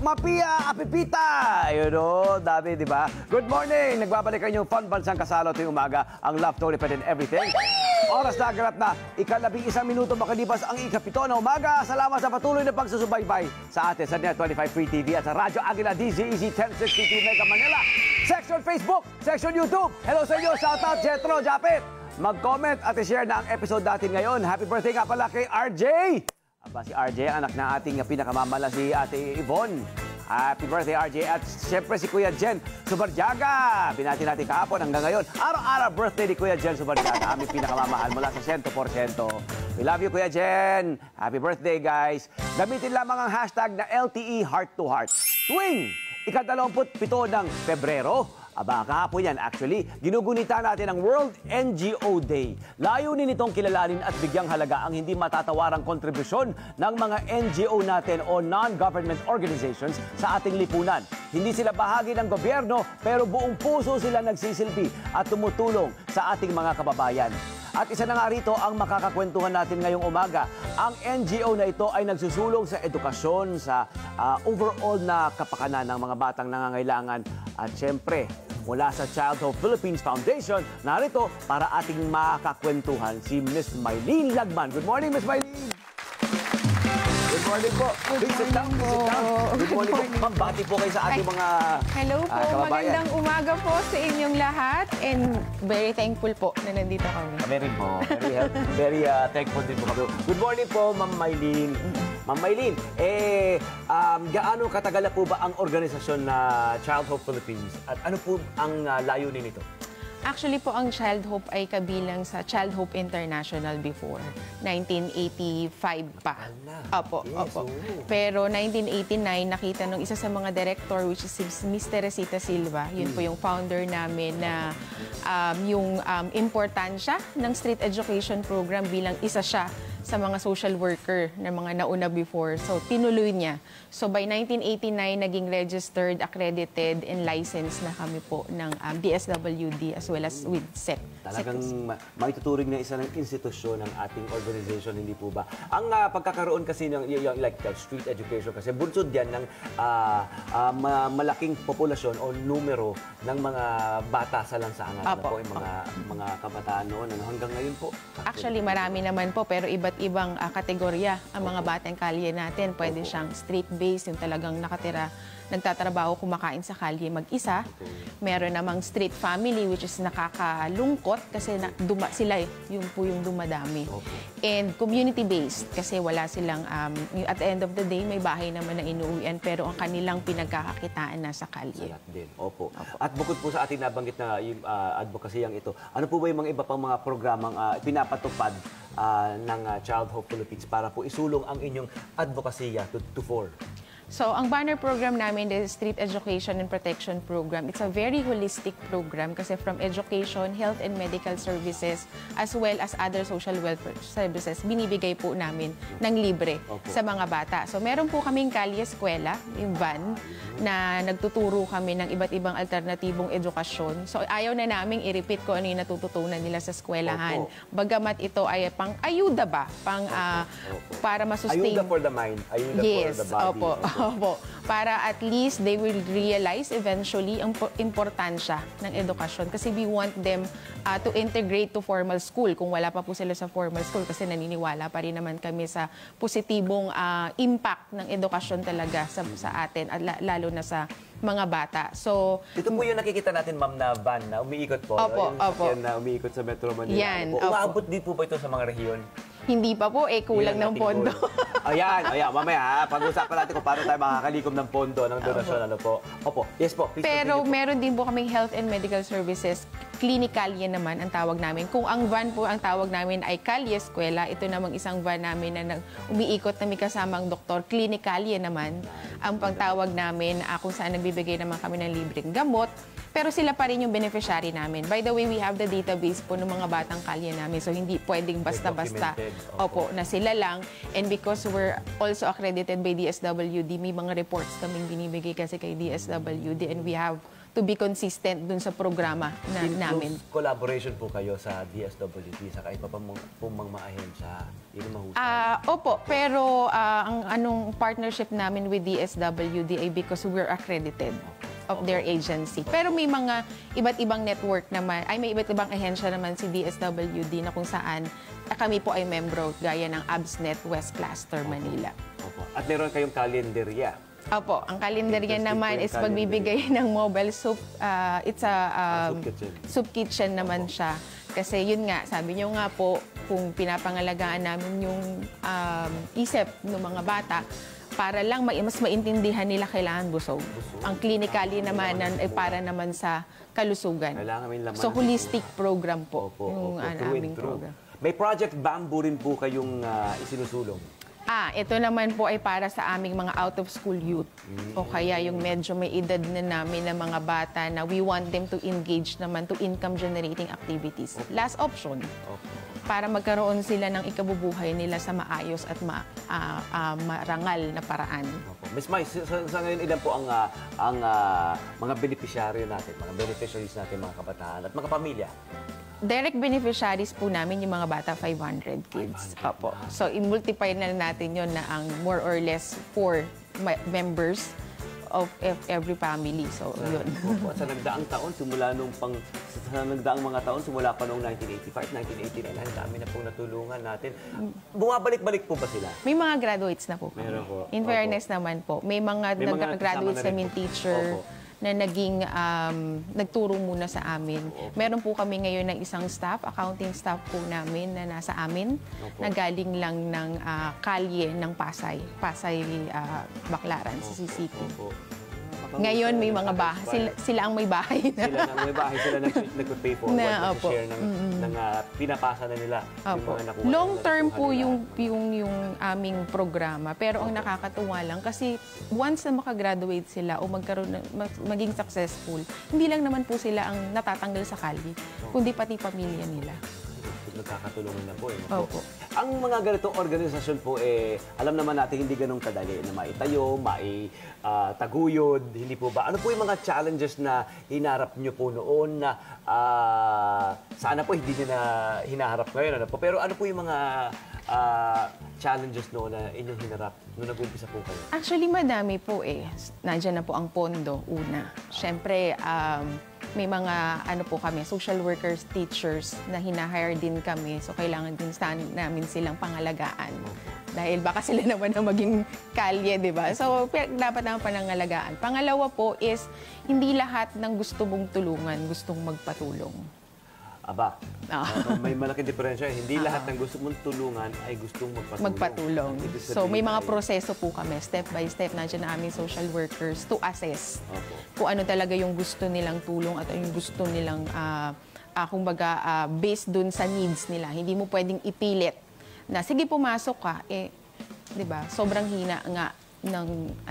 Mapia, Apipita! Ayun o, dami, di ba? Good morning! Nagbabalik ang inyong Pambansang Kasalo tuwing umaga, ang Love Story pa din everything. Oras na ganap na, ika-11 minuto makalipas ang ika-7 na umaga. Salamat sa patuloy na pagsusubaybay sa atin sa Net 25 Free TV at sa Radyo Aguila DZEZ 1062 Mega Manila. Section Facebook, Section YouTube. Hello sa inyo, shoutout Jetro, Japet. Mag-comment at i-share na ang episode natin ngayon. Happy birthday nga pala kay RJ! Aba, si RJ, anak ng ating pinakamamala si Ate Yvonne. Happy birthday, RJ. At siyempre si Kuya Jen Subarjaga. Binati natin kahapon hanggang ngayon. Araw-araw birthday ni Kuya Jen Subarjaga. Aming pinakamamahal mula sa 100%. We love you, Kuya Jen. Happy birthday, guys. Gamitin lamang ang hashtag na LTE Heart to Heart. Tuwing ika-27 ng Pebrero. Aba, kahapon yan actually, ginugunita natin ang World NGO Day. Layunin nitong kilalanin at bigyang halaga ang hindi matatawarang kontribusyon ng mga NGO natin o non-government organizations sa ating lipunan. Hindi sila bahagi ng gobyerno pero buong puso sila nagsisilbi at tumutulong sa ating mga kababayan. At isa na nga rito ang makakakwentuhan natin ngayong umaga. Ang NGO na ito ay nagsusulong sa edukasyon, sa overall na kapakanan ng mga batang nangangailangan. At syempre, mula sa Child Hope Philippines Foundation, narito para ating makakwentuhan si Miss Mylene Lagman. Good morning, Miss Mylene! Good morning po. Please sit down. Good morning po. Ma'am, bati po kayo sa ating mga Hello po. kababayan. Magandang umaga po sa inyong lahat. And very thankful po na nandito kami. Kami rin po. Very thankful din po kami. Good morning po, Ma'am Mylene. Ma'am Mylene, gaano katagal na po ba ang organisasyon na Child Hope Philippines? At ano po ang layunin nito? Actually po, ang Child Hope ay kabilang sa Child Hope International before. 1985 pa. Opo, yes, opo. Pero 1989, nakita nung isa sa mga director, which is Miss Teresita Silva. Yun po yung founder namin na yung importansya ng street education program bilang isa siya sa mga social worker na mga nauna before. So, tinuloy niya. So, by 1989, naging registered, accredited, and licensed na kami po ng DSWD as well as with SEC. Talagang maituturing na isa ng institusyon ng ating organization, hindi po ba? Ang pagkakaroon kasi ng like street education, kasi bunsod yan ng malaking populasyon o numero ng mga bata sa lansangan. Ano po, yung mga kabataan noon. Ano, hanggang ngayon po? Actually, marami naman po, pero iba't ibang kategorya ang mga batang kalye natin. Pwede siyang street-based, yung talagang nakatira, nagtatrabaho, kumakain sa kalye mag-isa. Meron namang street family, which is nakakalungkot kasi sila yun po yung dumadami. And community-based, kasi wala silang, at the end of the day, may bahay naman na inuuwian, pero ang kanilang pinagkakakitaan nasa kalye. Opo. At bukod po sa ating nabanggit na yung advocacy yang ito, ano po ba yung mga iba pang mga programang pinapatupad ng Child Hope Philippines para po isulong ang inyong advokasya to fore? So, ang banner program namin is Street Education and Protection Program. It's a very holistic program kasi from education, health and medical services, as well as other social welfare services, binibigay po namin ng libre sa mga bata. So, meron po kaming Kalye Eskwela, yung van, na nagtuturo kami ng iba't ibang alternatibong edukasyon. So, ayaw na namin i-repeat ko ano yung natututunan nila sa eskwelahan. Bagamat ito ay pang-ayuda ba? Para masustain. Ayuda for the mind, ayuda for the body. Opo. Para at least they will realize eventually ang importansya ng edukasyon. Kasi we want them to integrate to formal school kung wala pa po sila sa formal school. Kasi naniniwala pa rin naman kami sa positibong impact ng edukasyon talaga sa atin at lalo na sa mga bata. So, ito po yung nakikita natin, ma'am, na van na umiikot po. Opo. Yan na umiikot sa Metro Manila. Yan. Umaabot din po ba ito sa mga rehiyon? Hindi pa po, kulang ng pondo. Ayan, mamaya pag-usapan natin kung paano tayo makakalikom ng pondo, ng donasyon, ano po. Opo, yes po. Pero meron din po kaming health and medical services. Clinicalye naman ang tawag namin. Kung ang van po ang tawag namin ay Kalye Eskwela, ito namang isang van namin na umiikot na may kasamang doktor. Clinicalye naman ang pangtawag namin kung saan nagbibigay naman kami ng libreng gamot. Pero sila pa rin yung beneficiary namin. By the way, we have the database po ng mga batang kalye namin. So, hindi pwedeng basta-basta na sila lang. And because we're also accredited by DSWD, may mga reports kaming binibigay kasi kay DSWD. And we have to be consistent dun sa programa namin. In close collaboration po kayo sa DSWD, sa kahit pa pong mga ahensya, yun ang mahusay. Opo, pero ang anong partnership namin with DSWD ay because we're accredited of their agency. Pero may mga iba't ibang network naman, may iba't ibang ahensya naman si DSWD na kung saan kami po ay membro gaya ng ABSNet West Cluster, Manila. Opo. At meron kayong kalenderya. Opo, ang kalendarya Interesting naman po yung is pagbibigay ng mobile soup. It's a Soup kitchen. soup kitchen naman siya. Kasi yun nga, sabi niyo nga po, kung pinapangalagaan namin yung isip ng mga bata, para lang mas maintindihan nila kailangan busog. Ang clinically naman ay para naman sa kalusugan. Kailangan may laman So, ng holistic program po yung True and aming true. program. May Project Bamboo rin po kayong isinusulong. Ito naman po ay para sa aming mga out-of-school youth. O kaya yung medyo may edad na namin na mga bata na we want them to engage naman to income-generating activities. Last option, para magkaroon sila ng ikabubuhay nila sa maayos at marangal na paraan. Miss Mai, sa ngayon ilan po ang mga beneficiaryo natin, mga beneficiaries natin, mga kabataan at mga pamilya? Direct beneficiaries po namin yung mga bata, 500 kids. Opo. So, i-multiply na natin yon na ang more or less 4 members of every family. So, yun. Opo. Sa nagdaang taon, simula sa nagdaang mga taon, simula pa noong 1985, 1989, ang dami na pong natulungan natin. Bumabalik-balik po ba sila? May mga graduates na po. Meron po. In fairness naman po. May mga nagka-graduates kasama na rin namin po. teacher Opo. na naging nagturo muna sa amin. Meron po kami ngayon ng isang staff, accounting staff po namin na nasa amin, na galing lang ng kalye ng Pasay, Baclaran, sa CCP. Ngayon may mga bahay, sila ang may bahay na. Sila ang may bahay, sila nag-pay for share ng pinapasa na nila. Yung mga nakuha Long nila, term nakuha po nila. yung aming programa. Pero ang nakakatuwa lang kasi once na makagraduate sila o maging successful, hindi lang naman po sila ang natatanggal sa kalye, kundi pati pamilya nila. Nagkakatulungan na po. Opo. Ang mga ganitong organisasyon po, alam naman natin hindi ganun kadali na maitayo, maitaguyod, hindi po ba? Ano po yung mga challenges na hinarap nyo po noon na sana po hindi nyo na hinaharap ngayon? Ano po? Pero ano po yung mga challenges noon na inyong hinarap nung nag-umpisa po kayo? Actually, madami po Nandiyan na po ang pondo, una. Siyempre, may mga kami, social workers, teachers na hinahire din kami. So, kailangan din namin silang pangalagaan. Dahil baka sila naman na maging kalye, di ba? So, dapat naman panangalagaan. Pangalawa po is, hindi lahat ng gusto mong tulungan, gustong magpatulong. Aba, may malaking diferensya. Hindi lahat ng gusto mong tulungan ay gustong magpatulong. So, may mga proseso po kami. Step by step, nandiyan na aming social workers to assess kung ano talaga yung gusto nilang tulong at yung gusto nilang, kumbaga, based dun sa needs nila. Hindi mo pwedeng ipilit na, sige, pumasok ka. Di ba? Sobrang hina nga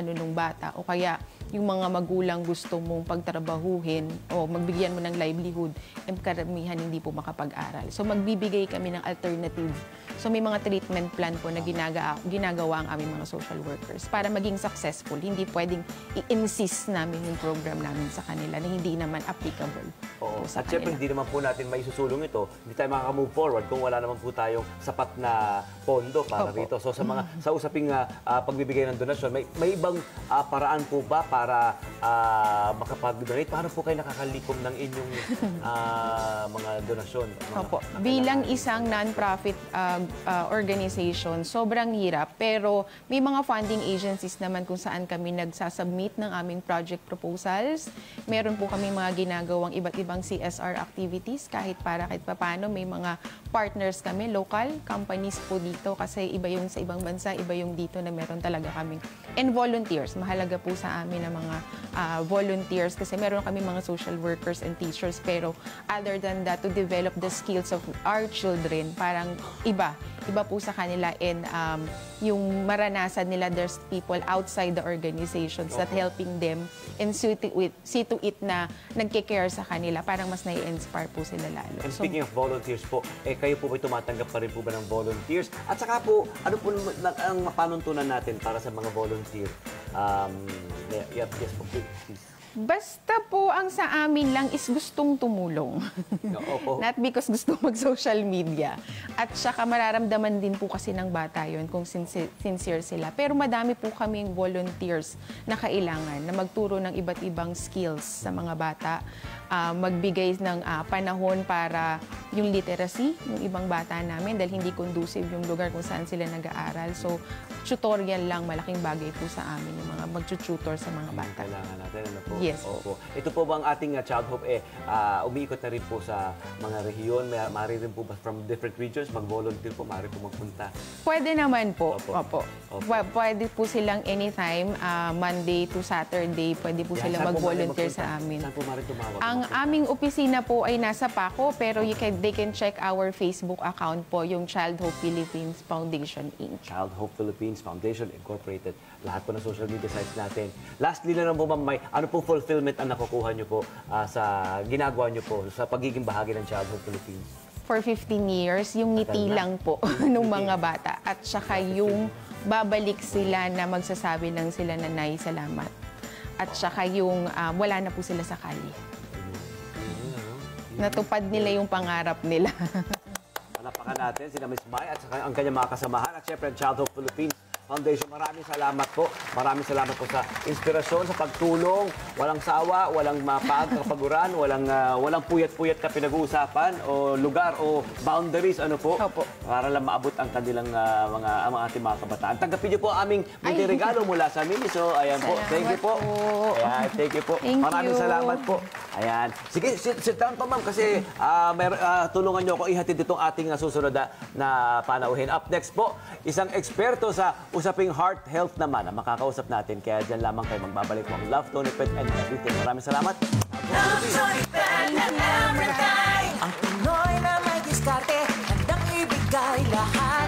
nung bata. O kaya, yung mga magulang gusto mong pagtrabahuhin o magbigyan mo ng livelihood, karamihan hindi po makapag-aral. So magbibigay kami ng alternative. So may mga treatment plan po na ginagawa ang aming mga social workers para maging successful. Hindi pwedeng i-insist namin yung program namin sa kanila na hindi naman applicable. Oo. At syempre, hindi naman po natin may susulong ito. Hindi tayo makaka-move forward kung wala naman po tayong sapat na pondo para rito. So sa usaping pagbibigay ng donasyon, may ibang paraan po ba para makapag-donate? Paano po kayo nakakalikom ng inyong mga donasyon? Opo. Bilang isang non-profit organization, sobrang hirap. Pero may mga funding agencies naman kung saan kami nagsasubmit ng aming project proposals. Meron po kami mga ginagawang iba't ibang CSR activities kahit paano may mga partners kami, local companies po dito kasi iba yung sa ibang bansa, iba yung dito na meron talaga kaming. And volunteers. Mahalaga po sa amin ang mga volunteers kasi meron kami mga social workers and teachers pero other than that, to develop the skills of our children, parang iba po sa kanila and yung maranasan nila, there's people outside the organizations that helping them and see to it na nagkikare sa kanila, parang mas nai-inspire po sila lalo. And speaking of volunteers po, kayo po ba tumatanggap pa rin po ba ng volunteers? At saka po, ano po ang panuntunan natin para sa mga volunteer? Yes po, please. Basta po ang sa amin lang is gustong tumulong. Opo. Not because gusto mag-social media. At saka mararamdaman din po kasi ng bata yon kung sincere sila. Pero madami po kaming volunteers na kailangan na magturo ng iba't ibang skills sa mga bata. Magbigay ng panahon para yung literacy, yung ibang bata namin dahil hindi conducive yung lugar kung saan sila nag-aaral. So, tutorial lang, malaking bagay po sa amin yung mga mag-tutor sa mga bata. Kailangan natin, ano po? Yes. Opo. Ito po bang ating Child Hope, umiikot na rin po sa mga rehiyon? Maaari rin po ba from different regions, mag-volunteer po, maaari po magpunta? Pwede naman po. Opo. Opo. Pwede po silang anytime, Monday to Saturday, pwede po sila Saan po mag-volunteer maaari magpunta? sa amin. Saan po maaari tumawag? Ang aming opisina po ay nasa Paco, pero they can check our Facebook account po, yung Child Hope Philippines Foundation, Inc. Child Hope Philippines Foundation Incorporated. Lahat po ng social media sites natin. Lastly na lang po, ma'am, ano pong fulfillment ang nakukuha nyo po sa ginagawa nyo po sa pagiging bahagi ng Child Hope Philippines? For 15 years, yung ngiti lang po ng mga bata. At saka yung babalik sila na magsasabi lang sila na Nay, salamat. At saka yung wala na po sila sa kalye. Natupad nila yung pangarap nila. Palapakan natin sina Miss Mai at saka ang kanyang mga kasamahan at syempre ang Child Hope Philippines Foundation. Maraming salamat po. Maraming salamat po sa inspirasyon, sa pagtulong. Walang sawa, walang mapagkapaguran, walang puyat-puyat na pinag-uusapan o lugar o boundaries, ano po. Opo. Para lang maabot ang kanilang ang ating mga kabataan. Tanggapin niyo po ang aming munting regalo mula sa Miniso. Ayan po. Salamat Thank you po. po. Ayan, thank you po. Thank Maraming you. salamat po. Ayan. Sige, sit down pa, ma'am, kasi tulungan niyo ako ihatid itong ating susunod na panauhin. Up next po, isang eksperto sa usaping heart health naman ang makakausap natin. Kaya dyan lamang kayo magbabalik mo ang Love, Tony Pet and Everything. Maraming salamat. Love, Tony Pet and Everything. Ang Pinoy na may diskarte, handang ibigay lahat.